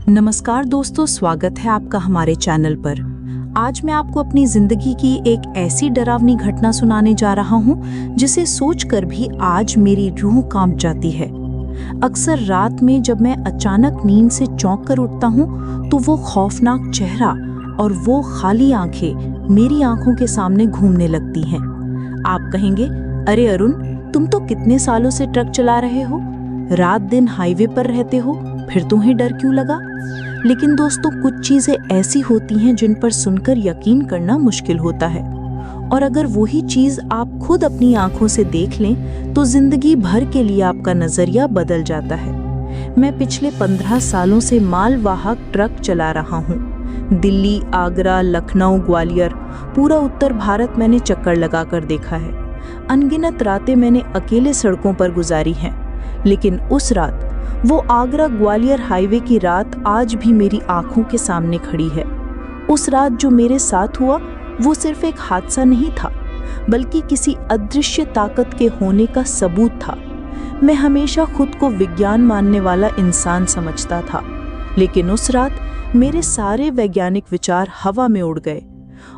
नमस्कार दोस्तों, स्वागत है आपका हमारे चैनल पर। आज मैं आपको अपनी जिंदगी की एक ऐसी डरावनी घटना सुनाने जा रहा हूँ जिसे सोचकर भी आज मेरी रूह कांप जाती है। अक्सर रात में जब मैं अचानक नींद से चौंक कर उठता हूँ तो वो खौफनाक चेहरा और वो खाली आंखें मेरी आंखों के सामने घूमने लगती हैं। आप कहेंगे, अरे अरुण, तुम तो कितने सालों से ट्रक चला रहे हो, रात दिन हाईवे पर रहते हो, फिर तुम्हें डर क्यों लगा? लेकिन दोस्तों, कुछ चीजें ऐसी होती हैं जिन पर सुनकर यकीन करना मुश्किल होता है, और अगर वही चीज आप खुद अपनी आंखों से देख लें तो जिंदगी भर के लिए आपका नजरिया बदल जाता है। मैं पिछले 15 सालों से मालवाहक ट्रक चला रहा हूँ। दिल्ली, आगरा, लखनऊ, ग्वालियर, पूरा उत्तर भारत मैंने चक्कर लगाकर देखा है। अनगिनत रातें मैंने अकेले सड़कों पर गुजारी हैं, लेकिन उस रात, वो आगरा ग्वालियर हाईवे की रात आज भी मेरी आंखों के सामने खड़ी है। उस रात जो मेरे साथ हुआ वो सिर्फ एक हादसा नहीं था, बल्कि किसी अदृश्य ताकत के होने का सबूत था। मैं हमेशा खुद को विज्ञान मानने वाला इंसान समझता था, लेकिन उस रात मेरे सारे वैज्ञानिक विचार हवा में उड़ गए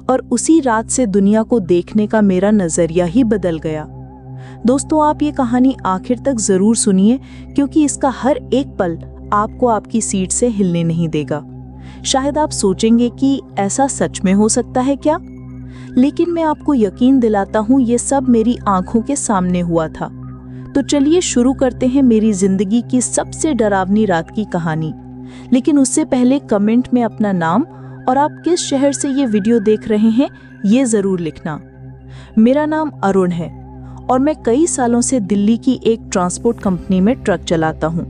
और उसी रात से दुनिया को देखने का मेरा नजरिया ही बदल गया। दोस्तों, आप ये कहानी आखिर तक जरूर सुनिए, क्योंकि इसका हर एक पल आपको आपकी सीट से हिलने नहीं देगा। शायद आप सोचेंगे कि ऐसा सच में हो सकता है क्या? लेकिन मैं आपको यकीन दिलाता हूँ, ये सब मेरी आंखों के सामने हुआ था। तो चलिए शुरू करते हैं मेरी जिंदगी की सबसे डरावनी रात की कहानी। लेकिन उससे पहले कमेंट में अपना नाम और आप किस शहर से ये वीडियो देख रहे हैं ये जरूर लिखना। मेरा नाम अरुण है और मैं कई सालों से दिल्ली की एक ट्रांसपोर्ट कंपनी में ट्रक चलाता हूँ।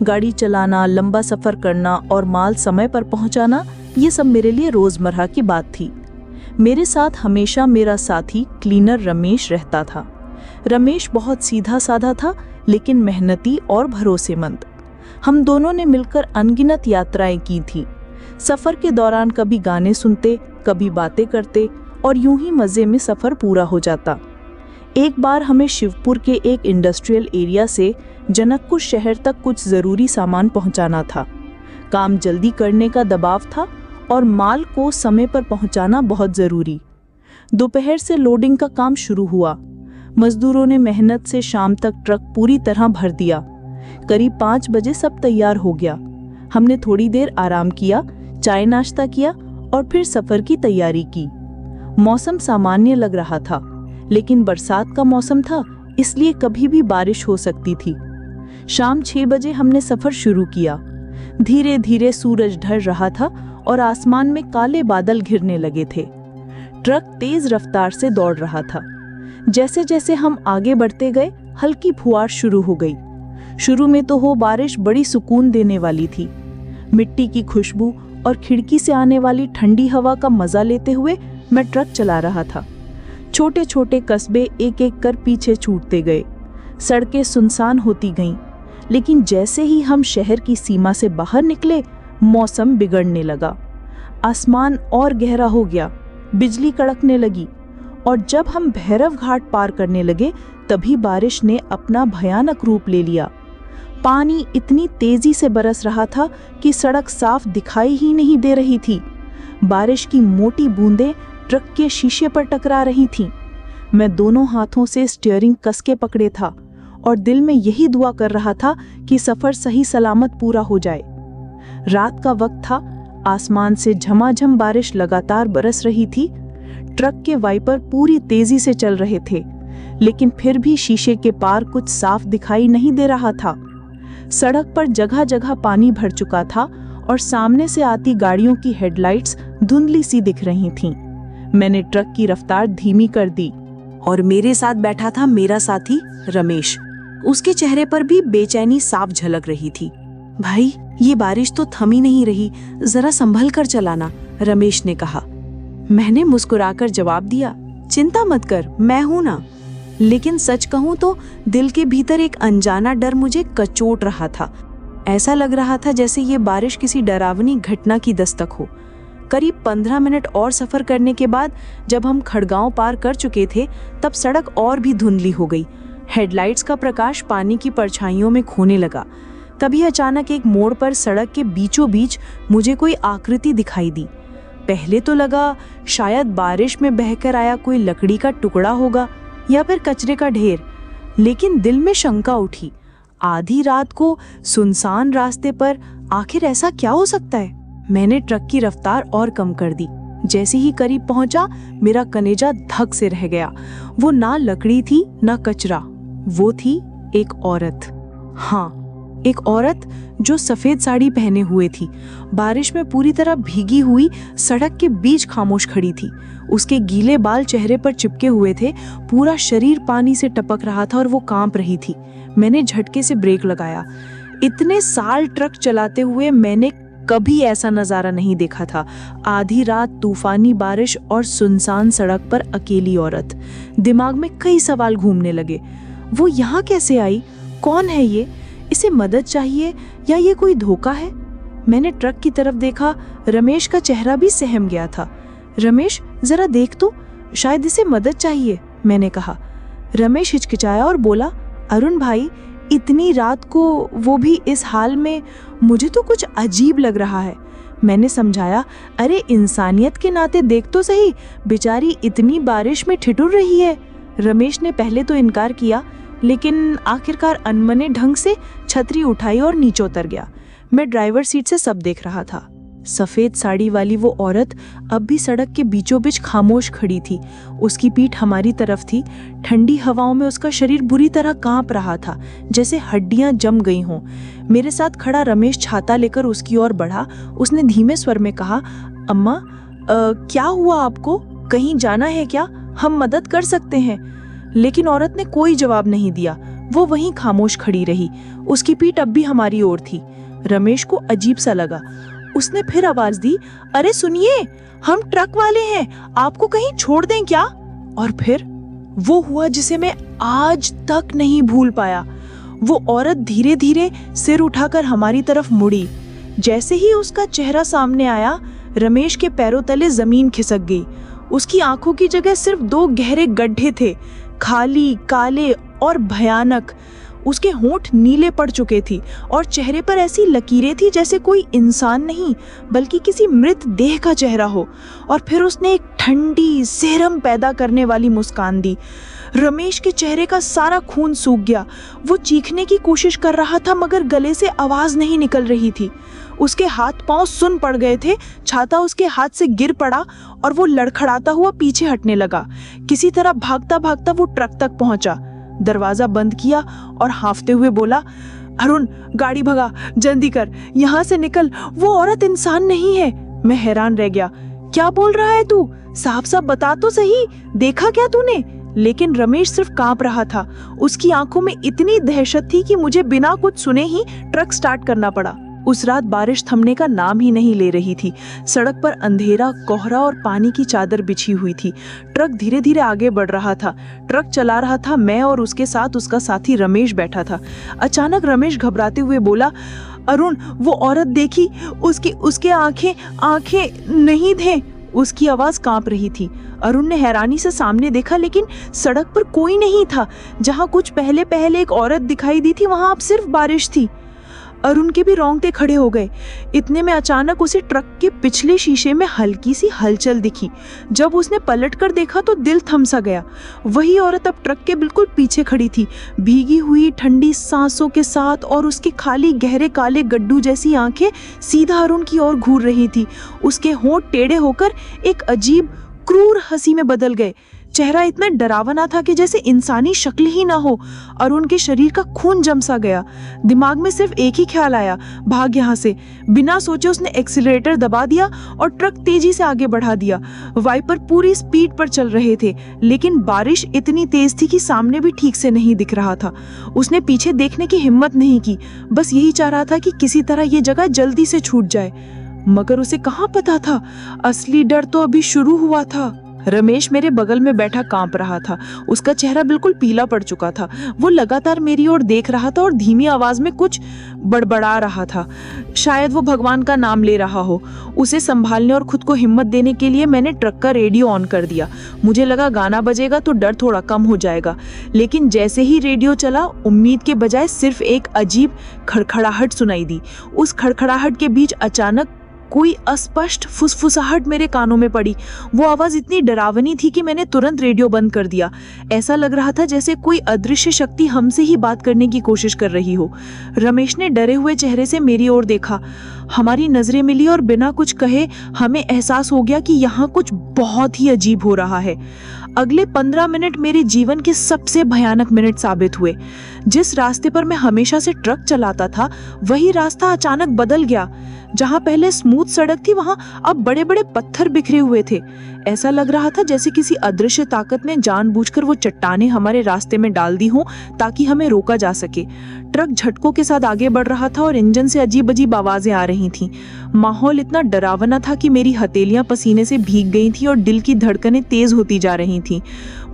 गाड़ी चलाना, लंबा सफर करना और माल समय पर पहुँचाना, ये सब मेरे लिए रोजमर्रा की बात थी। मेरे साथ हमेशा मेरा साथी क्लीनर रमेश रहता था। रमेश बहुत सीधा साधा था, लेकिन मेहनती और भरोसेमंद। हम दोनों ने मिलकर अनगिनत यात्राएं की थी। सफर के दौरान कभी गाने सुनते, कभी बातें करते, और यूं ही मजे में सफर पूरा हो जाता। एक बार हमें शिवपुर के एक इंडस्ट्रियल एरिया से जनकपुर शहर तक कुछ जरूरी सामान पहुंचाना था। काम जल्दी करने का दबाव था और माल को समय पर पहुंचाना बहुत जरूरी। दोपहर से लोडिंग का काम शुरू हुआ। मजदूरों ने मेहनत से शाम तक ट्रक पूरी तरह भर दिया। करीब 5 बजे सब तैयार हो गया। हमने थोड़ी देर आराम किया, चाय नाश्ता किया और फिर सफर की तैयारी की। मौसम सामान्य लग रहा था, लेकिन बरसात का मौसम था, इसलिए कभी भी बारिश हो सकती थी। शाम 6 बजे हमने सफर शुरू किया। धीरे धीरे सूरज ढल रहा था और आसमान में काले बादल घिरने लगे थे। ट्रक तेज रफ्तार से दौड़ रहा था। जैसे जैसे हम आगे बढ़ते गए, हल्की फुहार शुरू हो गई। शुरू में तो वो बारिश बड़ी सुकून देने वाली थी। मिट्टी की खुशबू और खिड़की से आने वाली ठंडी हवा का मजा लेते हुए मैं ट्रक चला रहा था। छोटे छोटे कस्बे एक एक कर पीछे छूटते गए। सड़कें सुनसान होती गईं, लेकिन जैसे ही हम शहर की सीमा से बाहर निकले, मौसम बिगड़ने लगा। आसमान और गहरा हो गया, बिजली कड़कने लगी, और जब हम भैरव घाट पार करने लगे, तभी बारिश ने अपना भयानक रूप ले लिया। पानी इतनी तेजी से बरस रहा था कि सड़क साफ दिखाई ही नहीं दे रही थी। बारिश की मोटी बूंदें ट्रक के शीशे पर टकरा रही थीं। मैं दोनों हाथों से स्टीयरिंग कस के पकड़े था और दिल में यही दुआ कर रहा था कि सफर सही सलामत पूरा हो जाए। रात का वक्त था, आसमान से झमाझम बारिश लगातार बरस रही थी। ट्रक के वाइपर पूरी तेजी से चल रहे थे, लेकिन फिर भी शीशे के पार कुछ साफ दिखाई नहीं दे रहा था। सड़क पर जगह जगह पानी भर चुका था और सामने से आती गाड़ियों की हेडलाइट्स धुंधली सी दिख रही थीं। मैंने ट्रक की रफ्तार धीमी कर दी और मेरे साथ बैठा था मेरा साथी रमेश। उसके चेहरे पर भी बेचैनी साफ झलक रही थी। भाई, ये बारिश तो थम ही नहीं रही, जरा संभल कर चलाना, रमेश ने कहा। मैंने मुस्कुराकर जवाब दिया, चिंता मत कर, मैं हूं ना। लेकिन सच कहूं तो दिल के भीतर एक अनजाना डर मुझे कचोट रहा था। ऐसा लग रहा था जैसे ये बारिश किसी डरावनी घटना की दस्तक हो। करीब 15 मिनट और सफर करने के बाद जब हम खड़गांव पार कर चुके थे, तब सड़क और भी धुंधली हो गई। हेडलाइट्स का प्रकाश पानी की परछाइयों में खोने लगा। तभी अचानक एक मोड़ पर सड़क के बीचों बीच मुझे कोई आकृति दिखाई दी। पहले तो लगा शायद बारिश में बहकर आया कोई लकड़ी का टुकड़ा होगा या फिर कचरे का ढेर, लेकिन दिल में शंका उठी, आधी रात को सुनसान रास्ते पर आखिर ऐसा क्या हो सकता है। मैंने ट्रक की रफ्तार और कम कर दी। जैसे ही करीब पहुंचा, मेरा कलेजा धक से रह गया। वो ना लकड़ी थी ना कचरा, वो थी एक औरत। हाँ, एक औरत जो सफेद साड़ी पहने हुए थी, बारिश में पूरी तरह भीगी हुई सड़क के बीच खामोश खड़ी थी। उसके गीले बाल चेहरे पर चिपके हुए थे, पूरा शरीर पानी से टपक रहा था और वो कांप रही थी। मैंने झटके से ब्रेक लगाया। इतने साल ट्रक चलाते हुए मैंने कभी ऐसा नजारा नहीं देखा था। आधी रात, तूफानी बारिश और सुनसान सड़क पर अकेली औरत। दिमाग में कई सवाल घूमने लगे। वो यहाँ कैसे आई? कौन है ये? इसे मदद चाहिए या ये कोई धोखा है? मैंने ट्रक की तरफ देखा। रमेश का चेहरा भी सहम गया था। रमेश, जरा देख तो, शायद इसे मदद चाहिए, मैंने कहा। रमेश हिचकिचाया और बोला, अरुण भाई, इतनी रात को, वो भी इस हाल में, मुझे तो कुछ अजीब लग रहा है। मैंने समझाया, अरे इंसानियत के नाते देख तो सही, बेचारी इतनी बारिश में ठिठुर रही है। रमेश ने पहले तो इनकार किया, लेकिन आखिरकार अनमने ढंग से छतरी उठाई और नीचे उतर गया। मैं ड्राइवर सीट से सब देख रहा था। सफेद साड़ी वाली वो औरत अब भी सड़क के बीचों बीच खामोश खड़ी थी। उसकी पीठ हमारी तरफ थी। ठंडी हवाओं में उसका शरीर बुरी तरह कांप रहा था, जैसे हड्डियां जम गई हों। मेरे साथ खड़ा रमेश छाता लेकर उसकी ओर बढ़ा। उसने धीमे स्वर में कहा, अम्मा, क्या हुआ आपको? कहीं जाना है क्या? हम मदद कर सकते हैं। लेकिन औरत ने कोई जवाब नहीं दिया। वो वहीं खामोश खड़ी रही। उसकी पीठ अब भी हमारी ओर थी। रमेश को अजीब सा लगा। उसने फिर आवाज दी, अरे सुनिए, हम ट्रक वाले हैं, आपको कहीं छोड़ दें क्या? और फिर वो हुआ जिसे मैं आज तक नहीं भूल पाया। वो औरत धीरे धीरे सिर उठाकर हमारी तरफ मुड़ी। जैसे ही उसका चेहरा सामने आया, रमेश के पैरों तले जमीन खिसक गई। उसकी आंखों की जगह सिर्फ 2 गहरे गड्ढे थे, खाली, काले और भयानक। उसके होंठ नीले पड़ चुके थे और चेहरे पर ऐसी लकीरें थी जैसे कोई इंसान नहीं बल्कि किसी मृत देह का चेहरा हो। और फिर उसने एक ठंडी, सेहरम पैदा करने वाली मुस्कान दी। रमेश के चेहरे का सारा खून सूख गया। वो चीखने की कोशिश कर रहा था मगर गले से आवाज नहीं निकल रही थी। उसके हाथ पांव सुन पड़ गए थे। छाता उसके हाथ से गिर पड़ा और वो लड़खड़ाता हुआ पीछे हटने लगा। किसी तरह भागता भागता वो ट्रक तक पहुंचा, दरवाजा बंद किया और हांफते हुए बोला, अरुण, गाड़ी भगा, जल्दी कर, यहाँ से निकल, वो औरत इंसान नहीं है। मैं हैरान रह गया। क्या बोल रहा है तू? साफ साफ बता तो सही, देखा क्या तूने? लेकिन रमेश सिर्फ कांप रहा था। उसकी आंखों में इतनी दहशत थी कि मुझे बिना कुछ सुने ही ट्रक स्टार्ट करना पड़ा। उस रात बारिश थमने का नाम ही नहीं ले रही थी। सड़क पर अंधेरा, कोहरा और पानी की चादर बिछी हुई थी। ट्रक धीरे धीरे आगे बढ़ रहा था। ट्रक चला रहा था मैं और उसके साथ उसका साथी रमेश बैठा था। अचानक रमेश घबराते हुए बोला, अरुण, वो औरत देखी, उसके आंखें नहीं थे। उसकी आवाज कांप रही थी। अरुण ने हैरानी से सामने देखा, लेकिन सड़क पर कोई नहीं था। जहां कुछ पहले एक औरत दिखाई दी थी, वहां अब सिर्फ बारिश थी। अरुण के भी रोंगटे खड़े हो गए। इतने में अचानक उसे ट्रक के पिछले शीशे में हल्की सी हलचल दिखी। जब उसने पलटकर देखा तो दिल थम सा गया। वही औरत अब ट्रक के बिल्कुल पीछे खड़ी थी, भीगी हुई ठंडी सांसों के साथ, और उसकी खाली गहरे काले गड्ढू जैसी आंखें सीधा अरुण की ओर घूर रही थी। उसके होंठ टेढ़े होकर एक अजीब क्रूर हंसी में बदल गए। चेहरा इतना डरावना था कि जैसे इंसानी शक्ल ही ना हो। और उनके शरीर का खून जम सा गया। दिमाग में सिर्फ एक ही ख्याल आया, भाग यहाँ से। बिना सोचे उसने एक्सीलरेटर दबा दिया और ट्रक तेजी से आगे बढ़ा दिया। वाइपर पूरी स्पीड पर चल रहे थे, लेकिन बारिश इतनी तेज थी कि सामने भी ठीक से नहीं दिख रहा था। उसने पीछे देखने की हिम्मत नहीं की, बस यही चाह रहा था कि किसी तरह ये जगह जल्दी से छूट जाए। मगर उसे कहाँ पता था, असली डर तो अभी शुरू हुआ था। रमेश मेरे बगल में बैठा कांप रहा था। उसका चेहरा बिल्कुल पीला पड़ चुका था। वो लगातार मेरी ओर देख रहा था और धीमी आवाज में कुछ बड़बड़ा रहा था। शायद वो भगवान का नाम ले रहा हो। उसे संभालने और खुद को हिम्मत देने के लिए मैंने ट्रक का रेडियो ऑन कर दिया। मुझे लगा गाना बजेगा तो डर थोड़ा कम हो जाएगा, लेकिन जैसे ही रेडियो चला, उम्मीद के बजाय सिर्फ एक अजीब खड़खड़ाहट सुनाई दी। उस खड़खड़ाहट के बीच अचानक कोई अस्पष्ट फुसफुसाहट मेरे कानों में पड़ी। वो आवाज इतनी डरावनी थी कि मैंने तुरंत रेडियो बंद कर दिया। ऐसा लग रहा था जैसे कोई अदृश्य शक्ति हमसे ही बात करने की कोशिश कर रही हो। रमेश ने डरे हुए चेहरे से मेरी ओर देखा। हमारी नजरें मिली और बिना कुछ कहे हमें एहसास हो गया कि यहाँ कुछ बहुत ही अजीब हो रहा है। अगले 15 मिनट मेरे जीवन के सबसे भयानक मिनट साबित हुए। जिस रास्ते पर मैं हमेशा से ट्रक चलाता था, वही रास्ता अचानक बदल गया। जहां पहले स्मूथ सड़क थी, वहां अब बड़े बड़े पत्थर बिखरे हुए थे। ऐसा लग रहा था जैसे किसी अदृश्य ताकत ने जानबूझकर वो चट्टानें हमारे रास्ते में डाल दी हों ताकि हमें रोका जा सके। ट्रक झटकों के साथ आगे बढ़ रहा था और इंजन से अजीब अजीब आवाजें आ रही थीं। माहौल इतना डरावना था कि मेरी हथेलियां पसीने से भीग गई थीं और दिल की धड़कनें तेज होती जा रही थीं।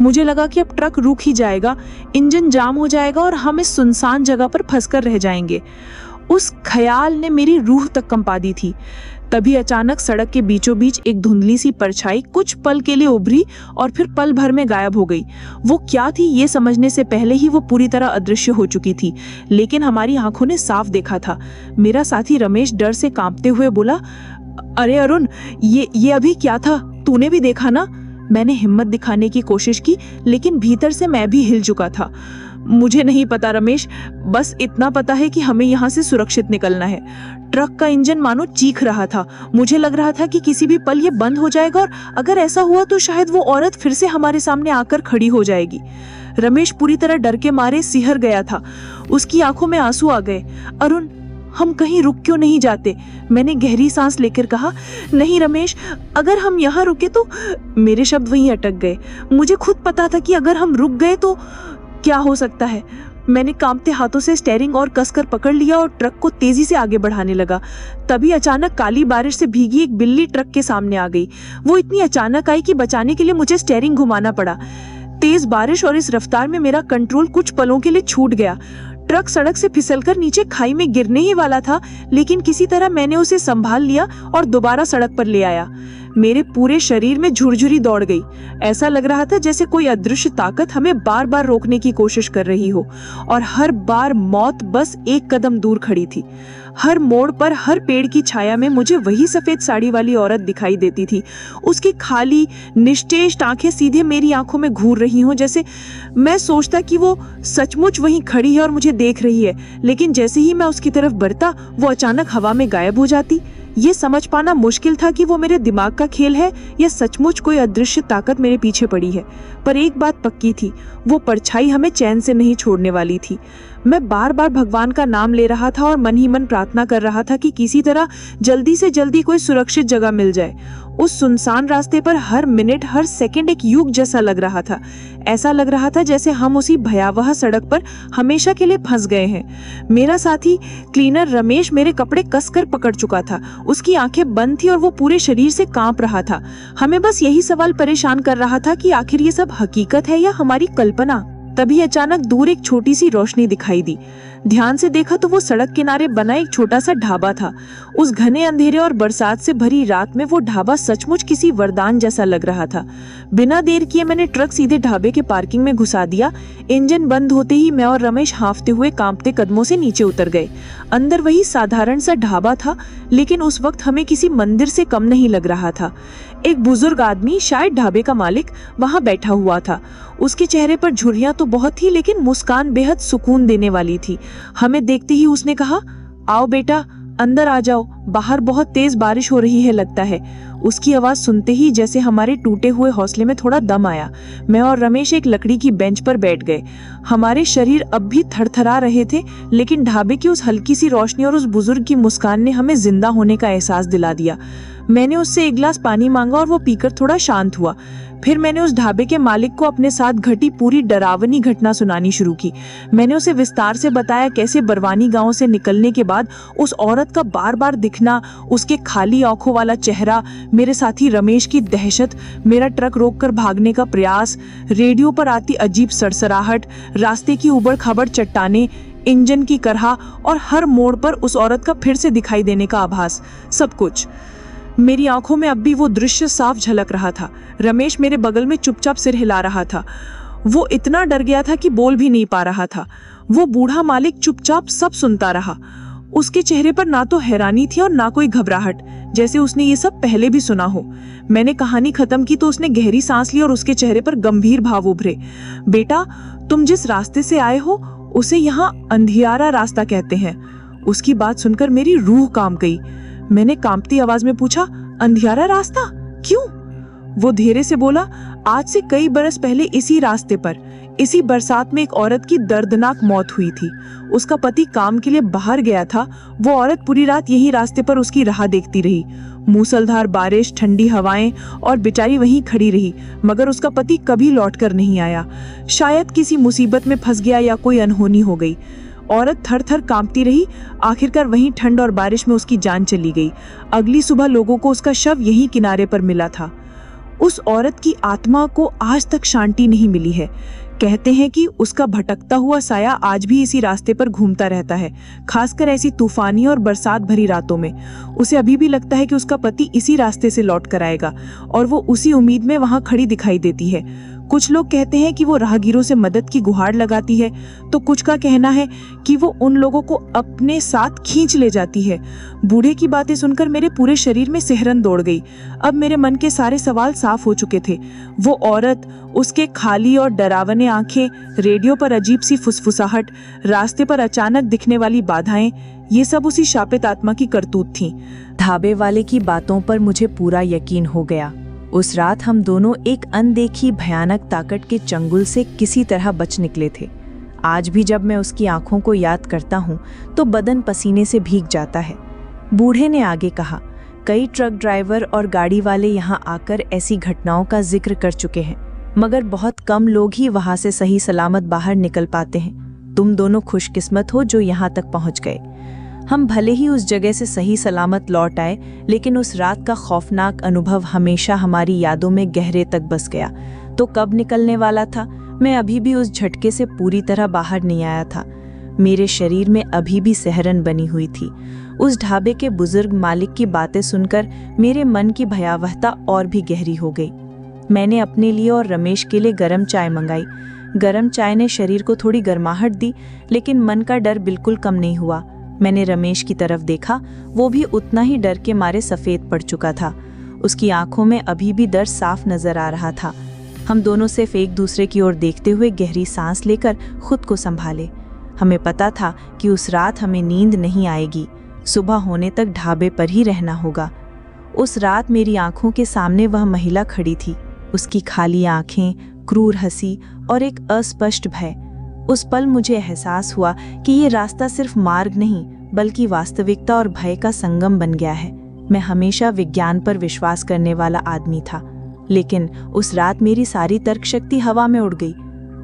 मुझे लगा कि अब ट्रक रुक ही जाएगा, इंजन जाम हो जाएगा और हम इस सुनसान जगह पर फंसकर रह जाएंगे। उस ख्याल ने मेरी रूह तक कंपा दी थी। तभी अचानक सड़क के बीचों बीच एक धुंधली सी परछाई कुछ पल के लिए उभरी और फिर पल भर में गायब हो गई। वो क्या थी ये समझने से पहले ही वो पूरी तरह अदृश्य हो चुकी थी, लेकिन हमारी आंखों ने साफ देखा था। मेरा साथी रमेश डर से कांपते हुए बोला, अरे अरुण, ये अभी क्या था? तूने भी देखा ना? मैंने हिम्मत दिखाने की कोशिश की, लेकिन भीतर से मैं भी हिल चुका था। मुझे नहीं पता रमेश, बस इतना पता है कि हमें यहाँ से सुरक्षित निकलना है। ट्रक का इंजन मानो चीख रहा था। मुझे लग रहा था कि किसी भी पल ये बंद हो जाएगा और अगर ऐसा हुआ तो शायद वो औरत फिर से हमारे सामने आकर खड़ी हो जाएगी। रमेश पूरी तरह डर के मारे सिहर गया था। उसकी आंखों में आंसू आ गए। अरुण, हम कहीं रुक क्यों नहीं जाते? मैंने गहरी सांस लेकर कहा। नहीं रमेश, अगर हम यहाँ रुके तो। मेरे शब्द वहीं अटक गए। मुझे खुद पता था कि अगर हम रुक गए तो क्या हो सकता है। मैंने कांपते हाथों से स्टीयरिंग और कसकर पकड़ लिया और ट्रक को तेजी से आगे बढ़ाने लगा। तभी अचानक काली बारिश से भीगी एक बिल्ली ट्रक के सामने आ गई। वो इतनी अचानक आई कि बचाने के लिए मुझे स्टीयरिंग घुमाना पड़ा। तेज बारिश और इस रफ्तार में मेरा कंट्रोल कुछ पलों के लिए छूट गया। ट्रक सड़क से फिसलकर नीचे खाई में गिरने ही वाला था, लेकिन किसी तरह मैंने उसे संभाल लिया और दोबारा सड़क पर ले आया। मेरे पूरे शरीर में झुरझुरी दौड़ गई। ऐसा लग रहा था जैसे कोई अदृश्य ताकत हमें बार बार रोकने की कोशिश कर रही हो, और हर बार मौत बस एक कदम दूर खड़ी थी। हर मोड़ पर, हर पेड़ की छाया में मुझे वही सफेद साड़ी वाली औरत दिखाई देती थी। उसकी खाली निश्चेष्ट आंखें सीधे मेरी आंखों में घूर रही हों, जैसे मैं सोचता कि वो सचमुच वहीं खड़ी है और मुझे देख रही है। लेकिन जैसे ही मैं उसकी तरफ बढ़ता, वो अचानक हवा में गायब हो जाती। ये समझ पाना मुश्किल था कि वो मेरे दिमाग का खेल है या सचमुच कोई अदृश्य ताकत मेरे पीछे पड़ी है। पर एक बात पक्की थी, वो परछाई हमें चैन से नहीं छोड़ने वाली थी। मैं बार बार भगवान का नाम ले रहा था और मन ही मन प्रार्थना कर रहा था कि किसी तरह जल्दी से जल्दी कोई सुरक्षित जगह मिल जाए। उस सुनसान रास्ते पर हर मिनट, हर सेकंड एक युग जैसा लग रहा था। ऐसा लग रहा था जैसे हम उसी भयावह सड़क पर हमेशा के लिए फंस गए हैं। मेरा साथी क्लीनर रमेश मेरे कपड़े कसकर पकड़ चुका था। उसकी आंखें बंद थी और वो पूरे शरीर से कांप रहा था। हमें बस यही सवाल परेशान कर रहा था कि आखिर ये सब हकीकत है या हमारी कल्पना। तभी अचानक दूर एक छोटी सी रोशनी दिखाई दी। ध्यान से देखा तो वो सड़क किनारे बना एक छोटा सा ढाबा था। उस घने अंधेरे और बरसात से भरी रात में वो ढाबा सचमुच किसी वरदान जैसा लग रहा था। बिना देर किए मैंने ट्रक सीधे ढाबे के पार्किंग में घुसा दिया। इंजन बंद होते ही मैं और रमेश हांफते हुए कांपते कदमों से नीचे उतर गए। अंदर वही साधारण सा ढाबा था, लेकिन उस वक्त हमें किसी मंदिर से कम नहीं लग रहा था। एक बुजुर्ग आदमी, शायद ढाबे का मालिक, वहां बैठा हुआ था। उसके चेहरे पर झुर्रियां तो बहुत थी, लेकिन मुस्कान बेहद सुकून देने वाली थी। हमें देखते ही उसने कहा, आओ बेटा, अंदर आ जाओ, बाहर बहुत तेज बारिश हो रही है लगता है। उसकी आवाज सुनते ही जैसे हमारे टूटे हुए हौसले में थोड़ा दम आया। मैं और रमेश एक लकड़ी की बेंच पर बैठ गए। हमारे शरीर अब भी थरथरा रहे थे, लेकिन ढाबे की उस हल्की सी रोशनी और उस बुजुर्ग की मुस्कान ने हमें जिंदा होने का एहसास दिला दिया। मैंने उससे एक गिलास पानी मांगा और वो पीकर थोड़ा शांत हुआ। फिर मैंने उस ढाबे के मालिक को अपने साथ घटी पूरी डरावनी घटना सुनानी शुरू की। मैंने उसे विस्तार से बताया कैसे बरवानी गांव से निकलने के बाद उस औरत का बार बार दिखना, उसके खाली आंखों वाला चेहरा, मेरे साथी रमेश की दहशत, मेरा ट्रक रोककर भागने का प्रयास, रेडियो पर आती अजीब सरसराहट, रास्ते की उबड़-खाबड़ चट्टानें, इंजन की करहा और हर मोड़ पर उस औरत का फिर से दिखाई देने का आभास। सब कुछ मेरी आंखों में अब भी वो दृश्य साफ झलक रहा था। रमेश मेरे बगल में चुपचाप सिर हिला रहा था। वो इतना डर गया था कि बोल भी नहीं पा रहा था। वो बूढ़ा मालिक चुपचाप सब सुनता रहा। उसके चेहरे पर ना तो हैरानी थी और ना कोई घबराहट, जैसे उसने ये सब पहले भी सुना हो। मैंने कहानी खत्म की तो उसने गहरी सांस ली और उसके चेहरे पर गंभीर भाव उभरे। बेटा, तुम जिस रास्ते से आए हो उसे यहाँ अंधियारा रास्ता कहते हैं। उसकी बात सुनकर मेरी रूह कांप गई। मैंने कांपती आवाज में पूछा, अंधियारा रास्ता क्यों? वो धीरे से बोला, आज से कई बरस पहले इसी रास्ते पर, इसी बरसात में एक औरत की दर्दनाक मौत हुई थी। उसका पति काम के लिए बाहर गया था। वो औरत पूरी रात यही रास्ते पर उसकी राह देखती रही। मूसलधार बारिश, ठंडी हवाएं, और बेचारी वहीं खड़ी रही, मगर उसका पति कभी लौटकर नहीं आया। शायद किसी मुसीबत में फंस गया या कोई अनहोनी हो गई। औरत थर थर कांपती रही। आखिरकार वहीं ठंड और बारिश में उसकी जान चली गई। अगली सुबह लोगों को उसका शव यहीं किनारे पर मिला था। उस औरत की आत्मा को आज तक शांति नहीं मिली है। कहते हैं कि उसका भटकता हुआ साया आज भी इसी रास्ते पर घूमता रहता है, खासकर ऐसी तूफानी और बरसात भरी रातों में। उसे अभी भी लगता है कि उसका पति इसी रास्ते से लौट कर आएगा और वो उसी उम्मीद में वहां खड़ी दिखाई देती है। कुछ लोग कहते हैं कि वो राहगीरों से मदद की गुहार लगाती है, तो कुछ का कहना है कि वो उन लोगों को अपने साथ खींच ले जाती है। बूढ़े की बातें सुनकर मेरे पूरे शरीर में सिहरन दौड़ गई। अब मेरे मन के सारे सवाल साफ हो चुके थे। वो औरत, उसके खाली और डरावने आंखें, रेडियो पर अजीब सी फुसफुसाहट, रास्ते पर अचानक दिखने वाली बाधाएं, ये सब उसी शापित आत्मा की करतूत थी। ढाबे वाले की बातों पर मुझे पूरा यकीन हो गया। उस रात हम दोनों एक अनदेखी भयानक ताकत के चंगुल से किसी तरह बच निकले थे। आज भी जब मैं उसकी आंखों को याद करता हूँ तो बदन पसीने से भीग जाता है। बूढ़े ने आगे कहा, कई ट्रक ड्राइवर और गाड़ी वाले यहाँ आकर ऐसी घटनाओं का जिक्र कर चुके हैं, मगर बहुत कम लोग ही वहाँ से सही सलामत बाहर निकल पाते हैं। तुम दोनों खुशकिस्मत हो जो यहाँ तक पहुँच गए। हम भले ही उस जगह से सही सलामत लौट आए, लेकिन उस रात का खौफनाक अनुभव हमेशा हमारी यादों में गहरे तक बस गया। तो कब निकलने वाला था, मैं अभी भी उस झटके से पूरी तरह बाहर नहीं आया था। मेरे शरीर में अभी भी सिहरन बनी हुई थी। उस ढाबे के बुजुर्ग मालिक की बातें सुनकर मेरे मन की भयावहता और भी गहरी हो गई। मैंने अपने लिए और रमेश के लिए गर्म चाय मंगाई। गर्म चाय ने शरीर को थोड़ी गर्माहट दी, लेकिन मन का डर बिल्कुल कम नहीं हुआ। मैंने रमेश की तरफ देखा, वो भी उतना ही डर के मारे सफ़ेद पड़ चुका था। उसकी आंखों में अभी भी डर साफ नजर आ रहा था। हम दोनों सिर्फ एक दूसरे की ओर देखते हुए गहरी सांस लेकर खुद को संभाले। हमें पता था कि उस रात हमें नींद नहीं आएगी, सुबह होने तक ढाबे पर ही रहना होगा। उस रात मेरी आंखों के सामने वह महिला खड़ी थी, उसकी खाली आंखें, क्रूर हंसी और एक अस्पष्ट भय। उस पल मुझे एहसास हुआ कि ये रास्ता सिर्फ मार्ग नहीं, बल्कि वास्तविकता और भय का संगम बन गया है। मैं हमेशा विज्ञान पर विश्वास करने वाला आदमी था, लेकिन उस रात मेरी सारी तर्क शक्ति हवा में उड़ गई।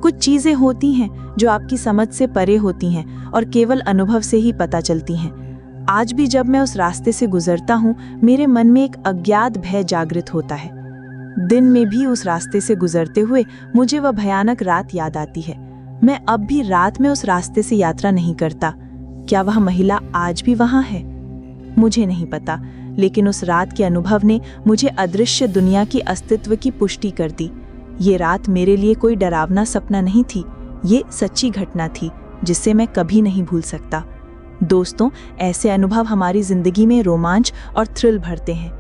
कुछ चीजें होती हैं जो आपकी समझ से परे होती हैं और केवल अनुभव से ही पता चलती हैं। आज भी जब मैं उस रास्ते से गुजरता हूँ, मेरे मन में एक अज्ञात भय जागृत होता है। दिन में भी उस रास्ते से गुजरते हुए मुझे वह भयानक रात याद आती है। मैं अब भी रात में उस रास्ते से यात्रा नहीं करता। क्या वह महिला आज भी वहां है? मुझे नहीं पता, लेकिन उस रात के अनुभव ने मुझे अदृश्य दुनिया की अस्तित्व की पुष्टि कर दी। ये रात मेरे लिए कोई डरावना सपना नहीं थी, ये सच्ची घटना थी जिसे मैं कभी नहीं भूल सकता। दोस्तों, ऐसे अनुभव हमारी जिंदगी में रोमांच और थ्रिल भरते हैं।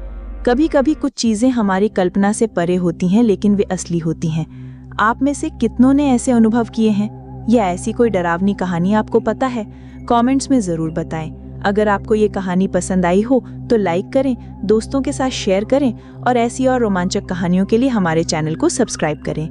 कभी कभी कुछ चीजें हमारी कल्पना से परे होती हैं, लेकिन वे असली होती हैं। आप में से कितनों ने ऐसे अनुभव किए हैं, या ऐसी कोई डरावनी कहानी आपको पता है? कमेंट्स में जरूर बताएं। अगर आपको ये कहानी पसंद आई हो तो लाइक करें, दोस्तों के साथ शेयर करें और ऐसी और रोमांचक कहानियों के लिए हमारे चैनल को सब्सक्राइब करें।